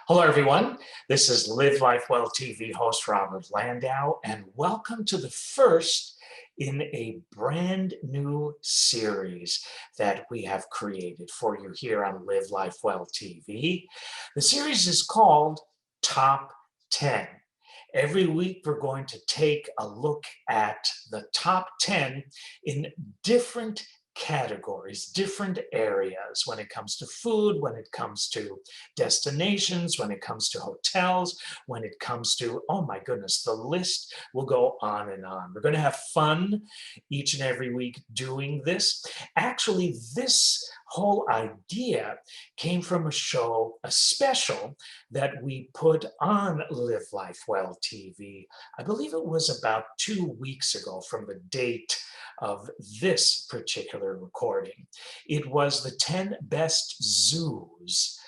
Hello, everyone. This is Live Life Well TV host Robert Landau, and welcome to the first in a brand new series that we have created for you here on Live Life Well TV. The series is called Top 10. Every week, we're going to take a look at the top 10 in different categories, different areas when it comes to food, when it comes to destinations, when it comes to hotels, when it comes to, oh my goodness, the list will go on and on. We're going to have fun each and every week doing this. Actually, this whole idea came from a show, a special that we put on Live Life Well TV. I believe it was about 2 weeks ago from the date of this particular recording. It was the 10 best zoos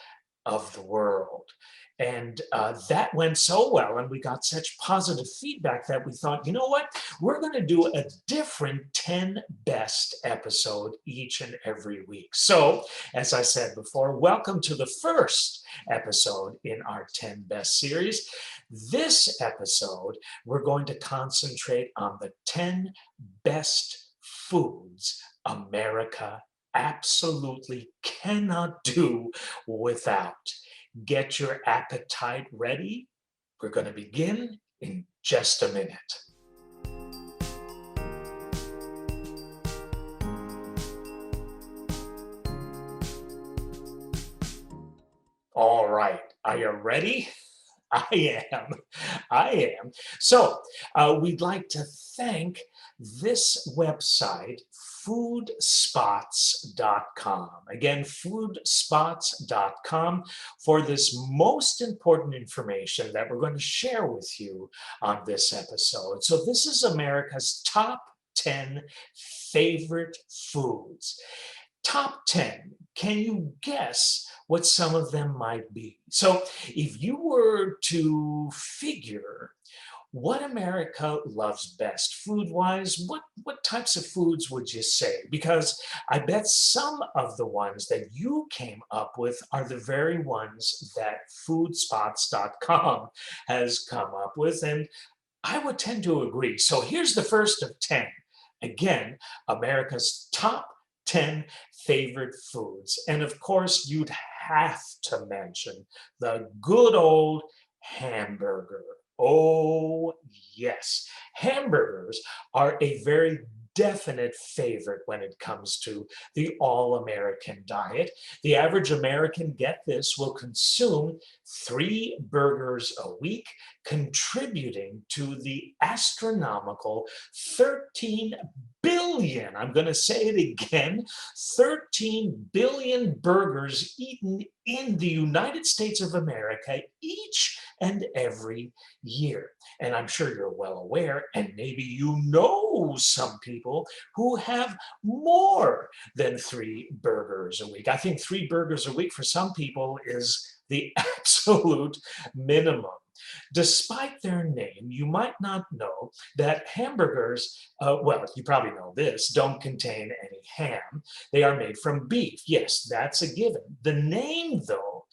of the world. And that went so well, and we got such positive feedback that we thought, you know what, we're going to do a different 10 best episode each and every week. So, as I said before, welcome to the first episode in our 10 best series. This episode, we're going to concentrate on the 10 best foods America absolutely cannot do without. Get your appetite ready. We're going to begin in just a minute. All right, are you ready? I am. I am. So we'd like to thank this website, foodspots.com. Again, foodspots.com for this most important information that we're going to share with you on this episode. So this is America's top 10 favorite foods. Top 10. Can you guess what some of them might be? So if you were to figure what America loves best food-wise, what types of foods would you say? Because I bet some of the ones that you came up with are the very ones that foodspots.com has come up with, and I would tend to agree. So here's the first of 10. Again, America's top 10 favorite foods. And of course, you'd have to mention the good old hamburger. Oh, yes. Hamburgers are a very definite favorite when it comes to the all-American diet. The average American, get this, will consume 3 burgers a week, contributing to the astronomical 13 billion, I'm going to say it again, 13 billion burgers eaten in the United States of America each and every year. And I'm sure you're well aware, and maybe you know some people who have more than 3 burgers a week. I think 3 burgers a week for some people is the absolute minimum. Despite their name, you might not know that hamburgers, well, you probably know this, don't contain any ham. They are made from beef. Yes, that's a given. The name, though,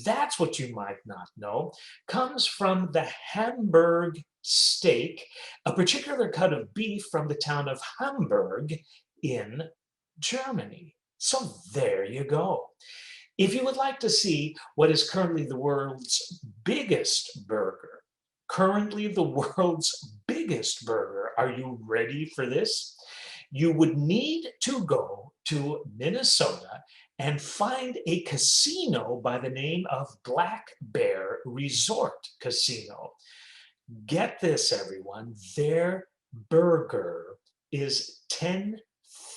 that's what you might not know, comes from the Hamburg steak, a particular cut of beef from the town of Hamburg in Germany. So there you go. If you would like to see what is currently the world's biggest burger, are you ready for this? You would need to go to Minnesota and find a casino by the name of Black Bear Resort Casino. Get this, everyone, their burger is 10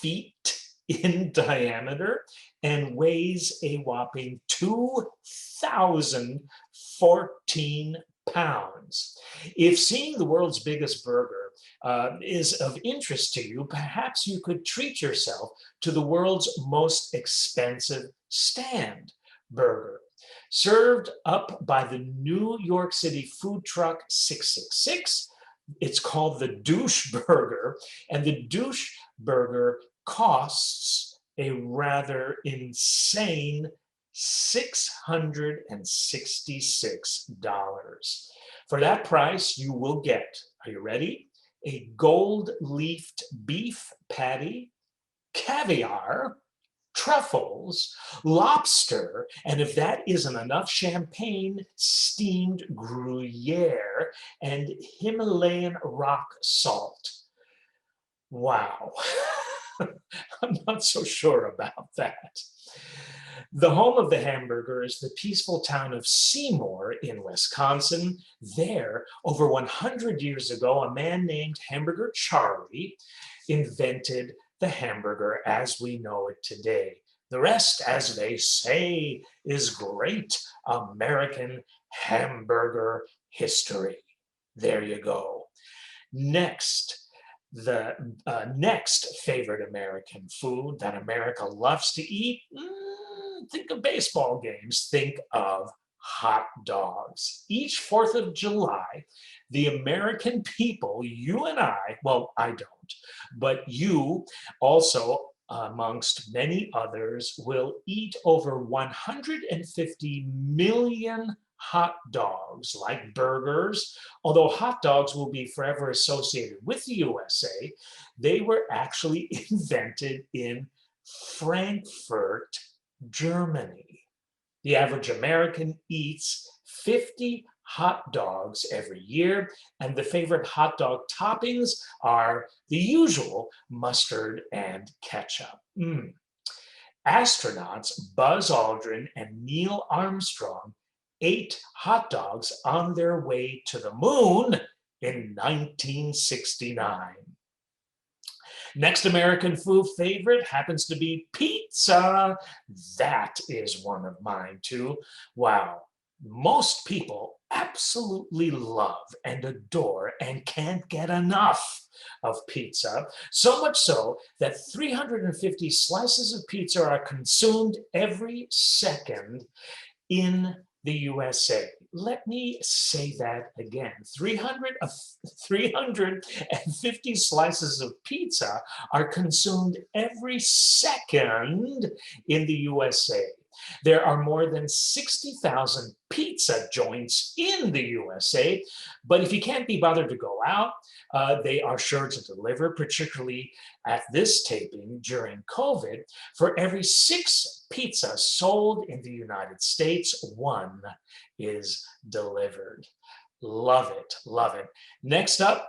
feet in diameter and weighs a whopping 2,014 pounds. If seeing the world's biggest burger is of interest to you, perhaps you could treat yourself to the world's most expensive stand burger. Served up by the New York City food truck 666. It's called the Douche Burger, and the Douche Burger costs a rather insane $666. For that price, you will get, are you ready? A gold-leafed beef patty, caviar, truffles, lobster, and if that isn't enough, champagne, steamed Gruyere, and Himalayan rock salt. Wow. I'm not so sure about that. The home of the hamburger is the peaceful town of Seymour in Wisconsin. There, over 100 years ago, a man named Hamburger Charlie invented the hamburger as we know it today. The rest, as they say, is great American hamburger history. There you go. Next, the next favorite American food that America loves to eat, think of baseball games, think of hot dogs. Each 4th of July, the American people, you and I, well, I don't, but you also, amongst many others, will eat over 150 million hot dogs, like burgers. Although hot dogs will be forever associated with the USA, they were actually invented in Frankfurt, Germany. The average American eats 50 hot dogs every year, and the favorite hot dog toppings are the usual mustard and ketchup. Astronauts Buzz Aldrin and Neil Armstrong ate hot dogs on their way to the moon in 1969. Next American food favorite happens to be pizza. That is one of mine too. Wow. Most people absolutely love and adore and can't get enough of pizza. So much so that 350 slices of pizza are consumed every second in the USA. Let me say that again. 350 slices of pizza are consumed every second in the USA. There are more than 60,000 pizza joints in the USA, but if you can't be bothered to go out, they are sure to deliver, particularly at this taping during COVID. For every 6 pizzas sold in the United States, 1 is delivered. Love it, love it. Next up,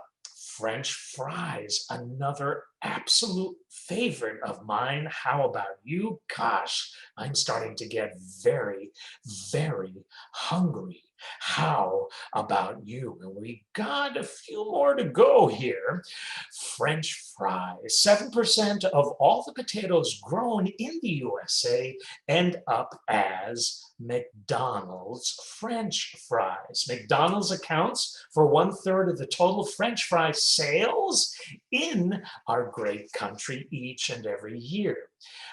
French fries, another absolute favorite of mine. How about you? Gosh, I'm starting to get very, very hungry. How about you? And we got a few more to go here. French fries. 7% of all the potatoes grown in the USA end up as McDonald's French fries. McDonald's accounts for 1/3 of the total French fry sales in our great country each and every year.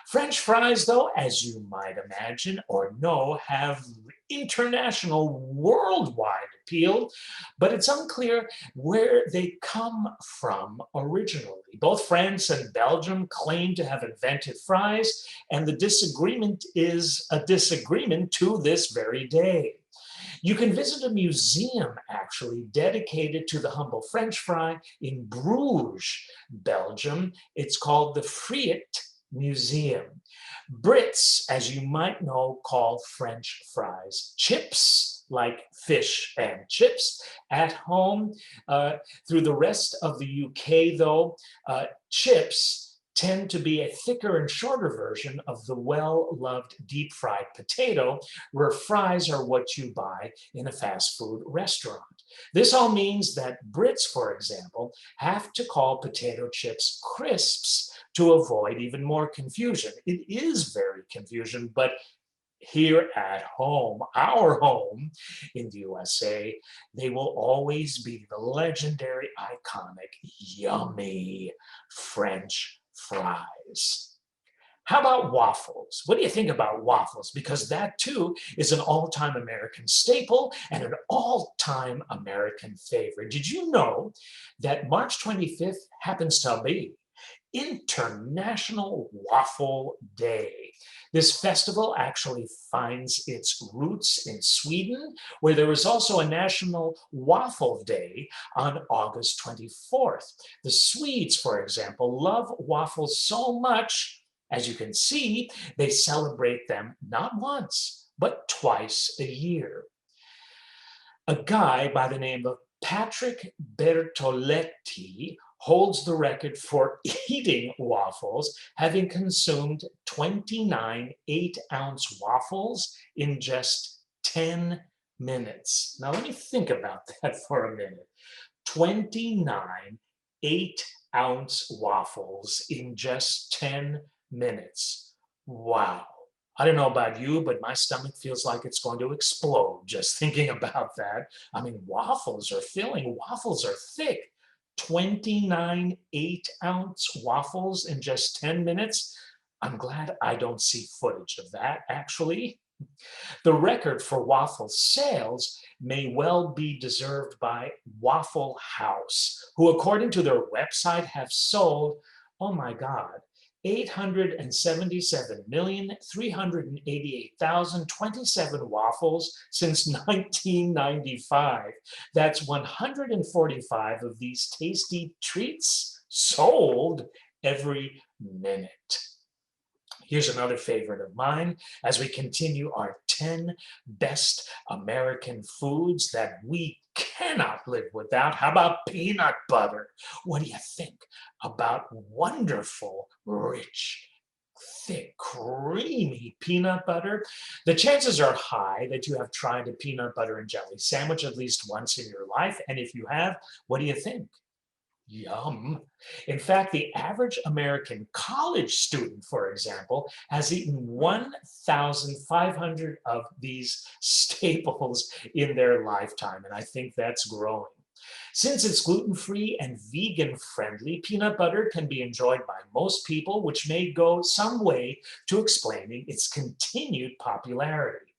French fries, though, as you might imagine or know, have international, worldwide appeal, but it's unclear where they come from originally. Both France and Belgium claim to have invented fries, and the disagreement is a disagreement to this very day. You can visit a museum, actually, dedicated to the humble French fry in Bruges, Belgium. It's called the Freit Museum. Brits, as you might know, call French fries chips, like fish and chips. At home, through the rest of the UK, though, chips tend to be a thicker and shorter version of the well-loved deep-fried potato, where fries are what you buy in a fast food restaurant. This all means that Brits, for example, have to call potato chips crisps to avoid even more confusion. It is very confusing, but here at home, our home in the USA, they will always be the legendary, iconic, yummy French fries. How about waffles? What do you think about waffles? Because that too is an all-time American staple and an all-time American favorite. Did you know that March 25th happens to be International Waffle Day. This festival actually finds its roots in Sweden, where there was also a National Waffle Day on August 24th. The Swedes, for example, love waffles so much, as you can see, they celebrate them not once, but twice a year. A guy by the name of Patrick Bertoletti holds the record for eating waffles, having consumed 29 8-ounce waffles in just 10 minutes. Now, let me think about that for a minute. 29 8-ounce waffles in just 10 minutes. Wow. I don't know about you, but my stomach feels like it's going to explode just thinking about that. I mean, waffles are filling, waffles are thick. 29 8-ounce waffles in just 10 minutes. I'm glad I don't see footage of that, actually. The record for waffle sales may well be deserved by Waffle House, who, according to their website, have sold, oh my God, 877,388,027 waffles since 1995. That's 145 of these tasty treats sold every minute. Here's another favorite of mine as we continue our 10 best American foods that we cannot live without. How about peanut butter? What do you think about wonderful, rich, thick, creamy peanut butter? The chances are high that you have tried a peanut butter and jelly sandwich at least once in your life. And if you have, what do you think? Yum. In fact, the average American college student, for example, has eaten 1,500 of these staples in their lifetime, and I think that's growing. Since it's gluten-free and vegan-friendly, peanut butter can be enjoyed by most people, which may go some way to explaining its continued popularity.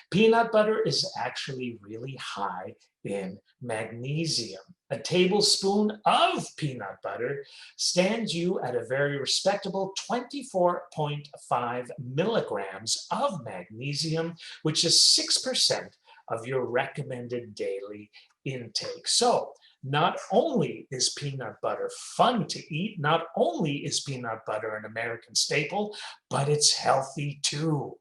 Peanut butter is actually really high in magnesium. A tablespoon of peanut butter stands you at a very respectable 24.5 milligrams of magnesium, which is 6% of your recommended daily intake. So, not only is peanut butter fun to eat, not only is peanut butter an American staple, but it's healthy too.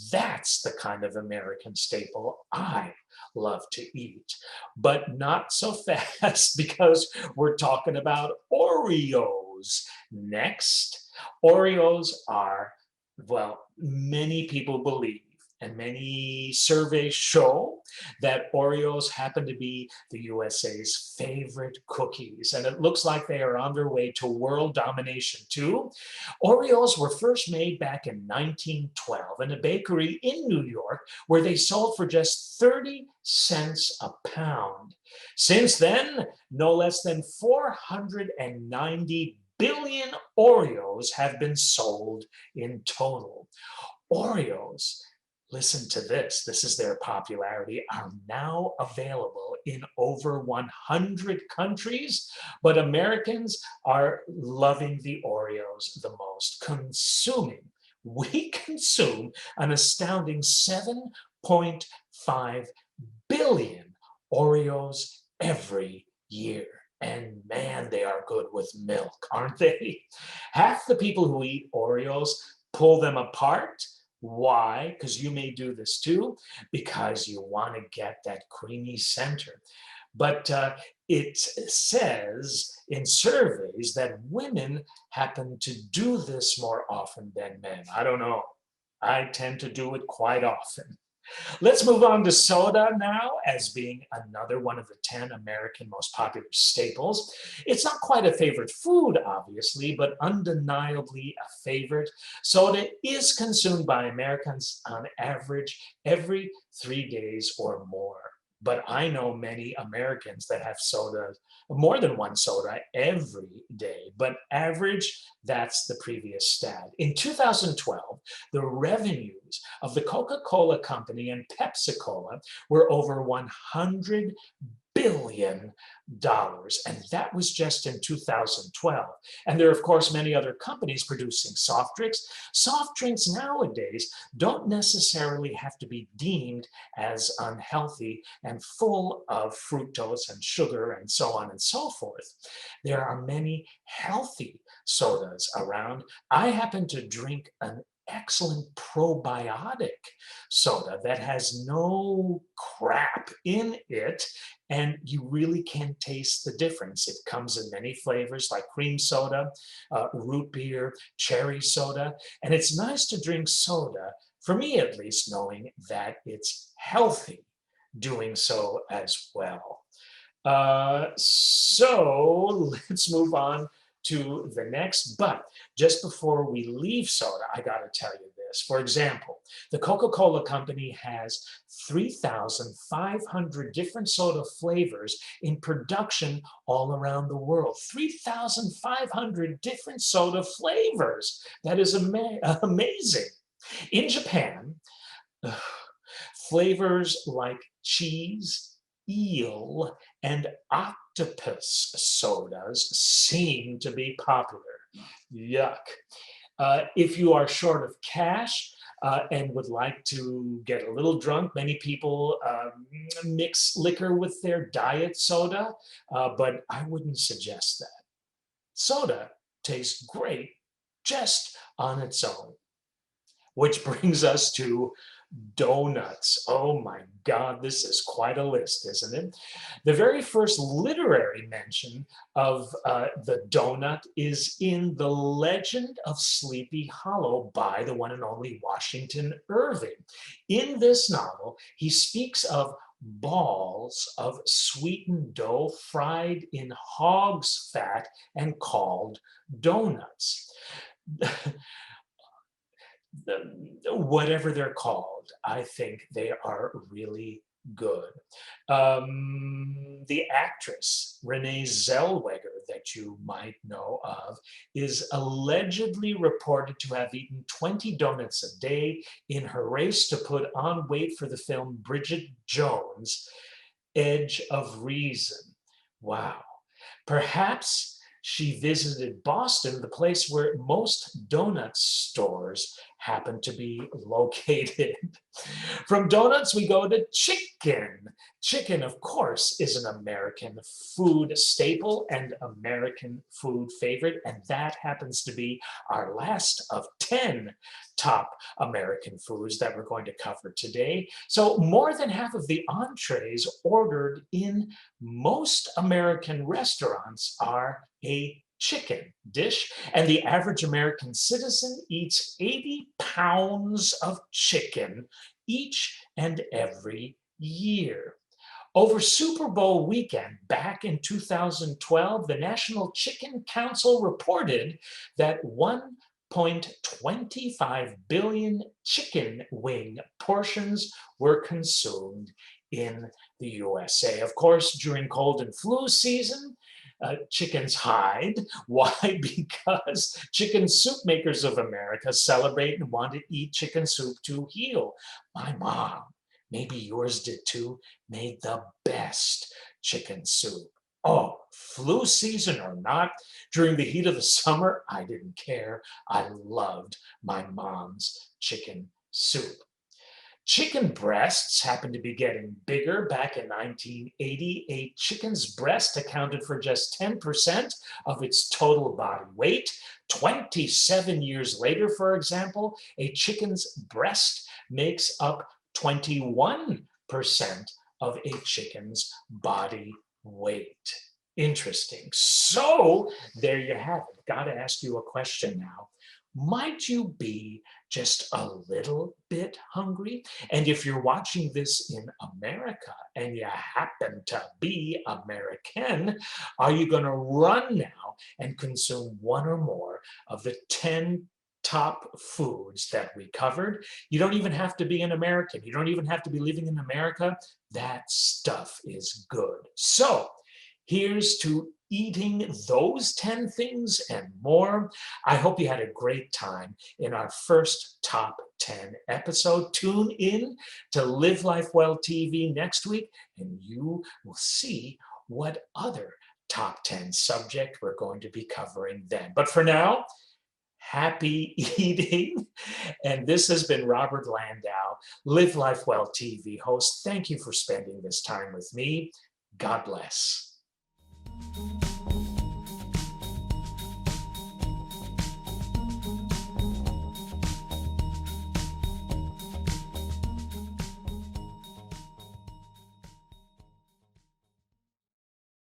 That's the kind of American staple I love to eat, but not so fast because we're talking about Oreos next. Oreos are, well, many people believe, and many surveys show that Oreos happen to be the USA's favorite cookies, and it looks like they are on their way to world domination too. Oreos were first made back in 1912 in a bakery in New York where they sold for just 30 cents a pound. Since then, no less than 490 billion Oreos have been sold in total. Oreos, listen to this, this is their popularity, are now available in over 100 countries, but Americans are loving the Oreos the most, we consume an astounding 7.5 billion Oreos every year. And man, they are good with milk, aren't they? Half the people who eat Oreos pull them apart. Why? Because you may do this too, because you want to get that creamy center. But it says in surveys that women happen to do this more often than men. I don't know. I tend to do it quite often. Let's move on to soda now, as being another one of the 10 American most popular staples. It's not quite a favorite food, obviously, but undeniably a favorite. Soda is consumed by Americans on average every 3 days or more. But I know many Americans that have soda, more than one soda every day. But average, that's the previous stat. In 2012, the revenues of the Coca-Cola Company and Pepsi-Cola were over $100 billion. And that was just in 2012. And there are, of course, many other companies producing soft drinks. Soft drinks nowadays don't necessarily have to be deemed as unhealthy and full of fructose and sugar and so on and so forth. There are many healthy sodas around. I happen to drink an excellent probiotic soda that has no crap in it, and you really can taste the difference. It comes in many flavors like cream soda, root beer, cherry soda, and it's nice to drink soda, for me at least, knowing that it's healthy doing so as well. So let's move on to the next. But just before we leave soda, I got to tell you this. For example, the Coca-Cola Company has 3,500 different soda flavors in production all around the world. 3,500 different soda flavors. That is amazing. In Japan, flavors like cheese, eel, and octopus sodas seem to be popular. Yuck. If you are short of cash and would like to get a little drunk, many people mix liquor with their diet soda, but I wouldn't suggest that. Soda tastes great just on its own. Which brings us to donuts. Oh my God, this is quite a list, isn't it? The very first literary mention of the donut is in The Legend of Sleepy Hollow by the one and only Washington Irving. In this novel, he speaks of balls of sweetened dough fried in hog's fat and called donuts. Whatever they're called, I think they are really good. The actress Renee Zellweger, that you might know of, is allegedly reported to have eaten 20 donuts a day in her race to put on weight for the film Bridget Jones' Edge of Reason. Wow. Perhaps she visited Boston, the place where most donut stores happen to be located. From donuts, we go to chicken. Chicken, of course, is an American food staple and American food favorite, and that happens to be our last of 10 top American foods that we're going to cover today. So more than half of the entrees ordered in most American restaurants are a chicken dish, and the average American citizen eats 80 pounds of chicken each and every year. Over Super Bowl weekend back in 2012, the National Chicken Council reported that 1.25 billion chicken wing portions were consumed in the USA. Of course, during cold and flu season, chickens hide. Why? Because chicken soup makers of America celebrate and want to eat chicken soup to heal. My mom, maybe yours did too, made the best chicken soup. Oh, flu season or not, during the heat of the summer, I didn't care. I loved my mom's chicken soup. Chicken breasts happened to be getting bigger. Back in 1980, a chicken's breast accounted for just 10% of its total body weight. 27 years later, for example, a chicken's breast makes up 21% of a chicken's body weight. Interesting. So there you have it. Got to ask you a question now. Might you be just a little bit hungry? And if you're watching this in America and you happen to be American, are you going to run now and consume one or more of the 10 top foods that we covered? You don't even have to be an American. You don't even have to be living in America. That stuff is good. So here's to eating those 10 things and more. I hope you had a great time in our first top 10 episode. Tune in to Live Life Well TV next week, and you will see what other top 10 subject we're going to be covering then. But for now, happy eating. And this has been Robert Landau, Live Life Well TV host. Thank you for spending this time with me. God bless.